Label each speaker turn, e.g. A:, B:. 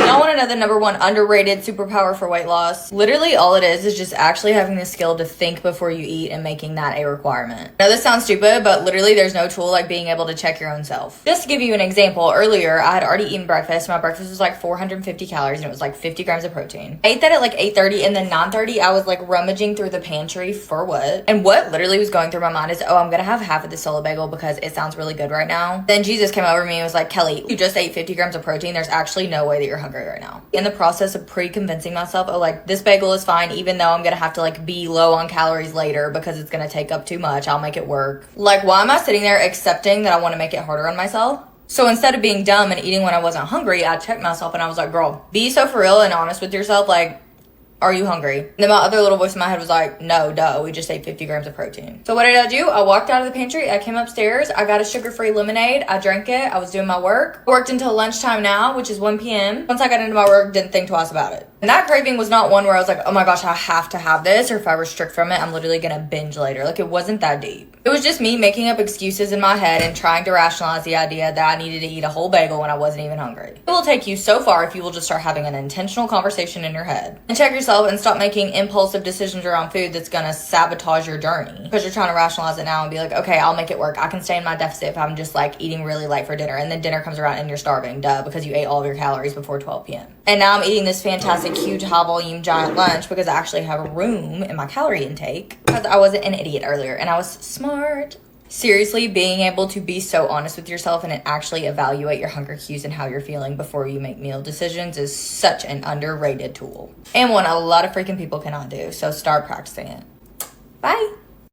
A: Y'all want to know the number one underrated superpower for weight loss? Literally all it is just actually having the skill to think before you eat and making that a requirement. I know this sounds stupid, but literally there's no tool like being able to check your own self. Just to give you an example, earlier I had already eaten breakfast. My breakfast was like 450 calories and it was like 50 grams of protein. I ate that at like 8:30, and then 9:30 I was like rummaging through the pantry for what? And what literally was going through my mind is, oh, I'm gonna have half of the solo bagel because it sounds really good right now. Then Jesus came over to me and was like, Kelly, you just ate 50 grams of protein. There's actually no way that you're hungry right now. In the process of pre-convincing myself, oh, like this bagel is fine, even though I'm gonna have to like be low on calories later because it's gonna take up too much. I'll make it work. Like, why am I sitting there accepting that I want to make it harder on myself? So instead of being dumb and eating when I wasn't hungry, I checked myself and I was like, girl, be so for real and honest with yourself. Like, are you hungry? And then my other little voice in my head was like, no, duh, we just ate 50 grams of protein. So what did I do? I walked out of the pantry, I came upstairs, I got a sugar-free lemonade, I drank it, I was doing my work. Worked until lunchtime now, which is 1 p.m. Once I got into my work, didn't think twice about it. And that craving was not one where I was like, oh my gosh, I have to have this, or if I restrict from it, I'm literally gonna binge later. Like, it wasn't that deep. It was just me making up excuses in my head and trying to rationalize the idea that I needed to eat a whole bagel when I wasn't even hungry. It will take you so far if you will just start having an intentional conversation in your head. And check yourself and stop making impulsive decisions around food that's gonna sabotage your journey. Because you're trying to rationalize it now and be like, okay, I'll make it work. I can stay in my deficit if I'm just like eating really light for dinner. And then dinner comes around and you're starving, duh, because you ate all of your calories before 12 p.m. And now I'm eating this fantastic, huge, high volume, giant lunch because I actually have room in my calorie intake because I wasn't an idiot earlier and I was smart. Seriously, being able to be so honest with yourself and actually evaluate your hunger cues and how you're feeling before you make meal decisions is such an underrated tool. And one a lot of freaking people cannot do. So start practicing it. Bye.